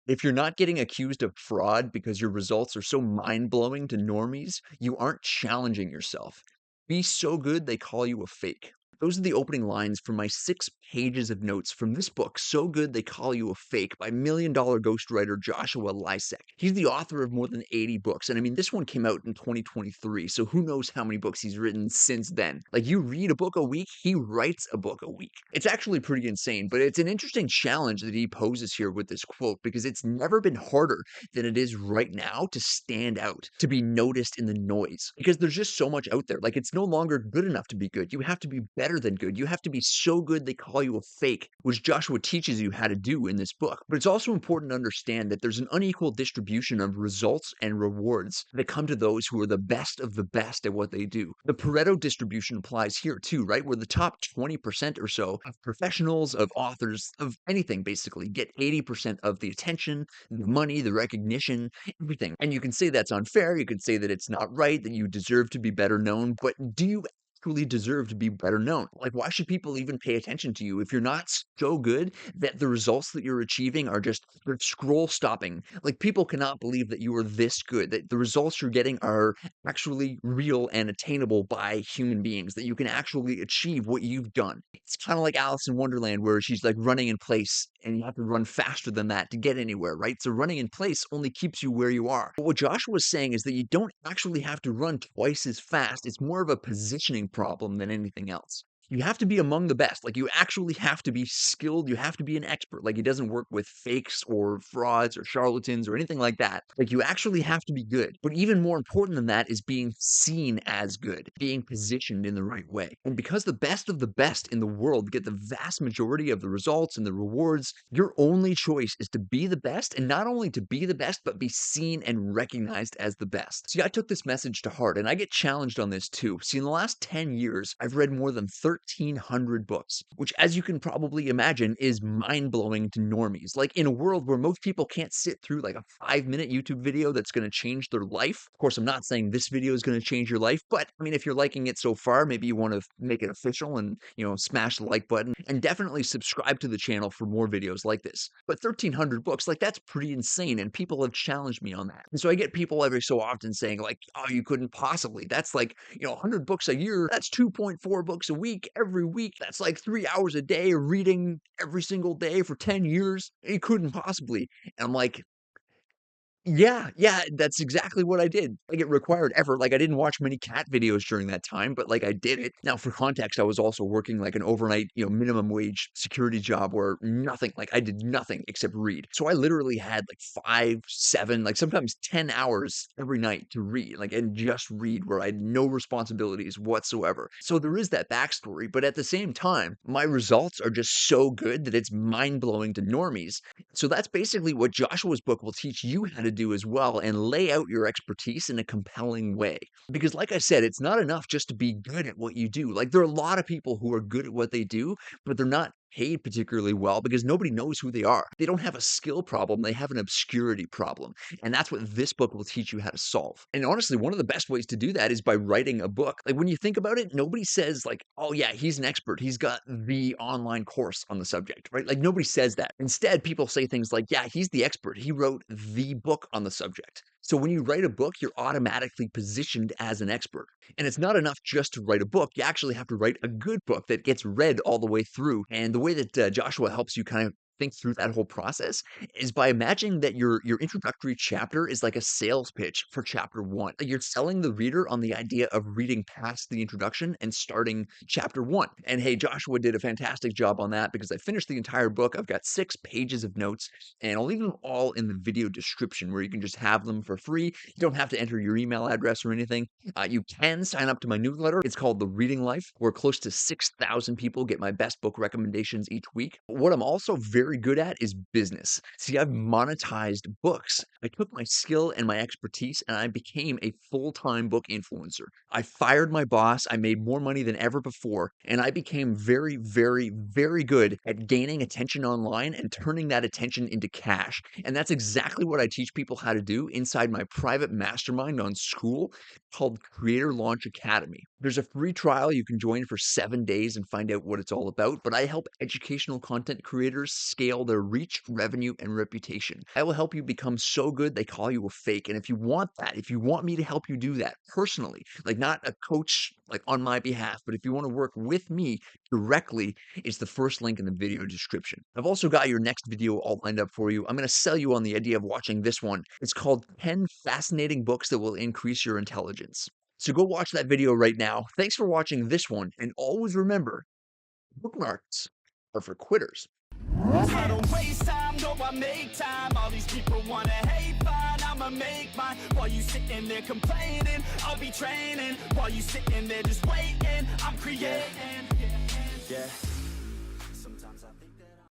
If you're not getting accused of fraud because your results are so mind-blowing to normies, you aren't challenging yourself. Be so good they call you a fake. Those are the opening lines from my 6 pages of notes from this book, So Good They Call You a Fake, by million-dollar ghostwriter Joshua Lisec. He's the author of more than 80 books, and I mean, this one came out in 2023, so who knows how many books he's written since then. Like, you read a book a week, he writes a book a week. It's actually pretty insane, but it's an interesting challenge that he poses here with this quote, because it's never been harder than it is right now to stand out, to be noticed in the noise, because there's just so much out there. Like, it's no longer good enough to be good. You have to be better than good. You have to be so good they call you a fake, which Joshua teaches you how to do in this book. But it's also important to understand that there's an unequal distribution of results and rewards that come to those who are the best of the best at what they do. The Pareto distribution applies here too, right? Where the top 20% or so of professionals, of authors, of anything basically get 80% of the attention, the money, the recognition, everything. And you can say that's unfair. You can say that it's not right, that you deserve to be better known. But do you actually deserve to be better known? Like, why should people even pay attention to you if you're not so good that the results that you're achieving are just they're scroll stopping? Like, people cannot believe that you are this good, that the results you're getting are actually real and attainable by human beings, that you can actually achieve what you've done. It's kind of like Alice in Wonderland, where she's like running in place and you have to run faster than that to get anywhere, right? So running in place only keeps you where you are. But what Joshua was saying is that you don't actually have to run twice as fast. It's more of a positioning problem than anything else. You have to be among the best. Like, you actually have to be skilled. You have to be an expert. Like, it doesn't work with fakes or frauds or charlatans or anything like that. Like, you actually have to be good. But even more important than that is being seen as good, being positioned in the right way. And because the best of the best in the world get the vast majority of the results and the rewards, your only choice is to be the best, and not only to be the best, but be seen and recognized as the best. See, I took this message to heart, and I get challenged on this too. See, in the last 10 years, I've read more than 1,300 books, which, as you can probably imagine, is mind-blowing to normies. Like, in a world where most people can't sit through like a 5-minute YouTube video that's going to change their life. Of course, I'm not saying this video is going to change your life, but I mean, if you're liking it so far, maybe you want to make it official and, smash the like button, and definitely subscribe to the channel for more videos like this. But 1,300 books, like, that's pretty insane, and people have challenged me on that. And so I get people every so often saying, like, oh, you couldn't possibly. That's like, 100 books a year. That's 2.4 books a week, every week. That's like 3 hours a day of reading every single day for 10 years. You couldn't possibly. And I'm like, yeah, that's exactly what I did. Like, it required effort. Like, I didn't watch many cat videos during that time, but, like, I did it. Now, for context, I was also working, like, an overnight, minimum wage security job where nothing like, I did nothing except read. So I literally had, like, 5, 7, like, sometimes 10 hours every night to read, like, and just read, where I had no responsibilities whatsoever. So there is that backstory, but at the same time, my results are just so good that it's mind-blowing to normies. So that's basically what Joshua's book will teach you how to do as well, and lay out your expertise in a compelling way. Because, like I said, it's not enough just to be good at what you do. Like, there are a lot of people who are good at what they do, but they're not paid particularly well because nobody knows who they are. They don't have a skill problem, they have an obscurity problem. And that's what this book will teach you how to solve. And honestly, one of the best ways to do that is by writing a book. Like, when you think about it, nobody says, like, oh yeah, he's an expert. He's got the online course on the subject, right? Like, nobody says that. Instead, people say things like, yeah, he's the expert. He wrote the book on the subject. So when you write a book, you're automatically positioned as an expert. And it's not enough just to write a book. You actually have to write a good book that gets read all the way through. And the way that Joshua helps you kind of think through that whole process is by imagining that your introductory chapter is like a sales pitch for chapter one. Like, you're selling the reader on the idea of reading past the introduction and starting chapter one. And hey, Joshua did a fantastic job on that, because I finished the entire book. I've got 6 pages of notes, and I'll leave them all in the video description where you can just have them for free. You don't have to enter your email address or anything. You can sign up to my newsletter. It's called The Reading Life, where close to 6,000 people get my best book recommendations each week. What I'm also very good at is business. See, I've monetized books. I took my skill and my expertise and I became a full-time book influencer. I fired my boss. I made more money than ever before, and I became very, very, very good at gaining attention online and turning that attention into cash. And that's exactly what I teach people how to do inside my private mastermind on School, called Creator Launch Academy. There's a free trial you can join for 7 days and find out what it's all about, but I help educational content creators scale their reach, revenue, and reputation. I will help you become so good they call you a fake. And if you want that, if you want me to help you do that personally, like not a coach like on my behalf, but if you want to work with me directly, it's the first link in the video description. I've also got your next video all lined up for you. I'm going to sell you on the idea of watching this one. It's called 10 Fascinating Books That Will Increase Your Intelligence. So go watch that video right now. Thanks for watching this one, and always remember, bookmarks are for quitters. I don't waste time, no, I make time. All these people wanna hate, fine, I'ma make mine. While you sitting there complaining, I'll be training. While you sitting there just waiting, I'm creating. Yeah.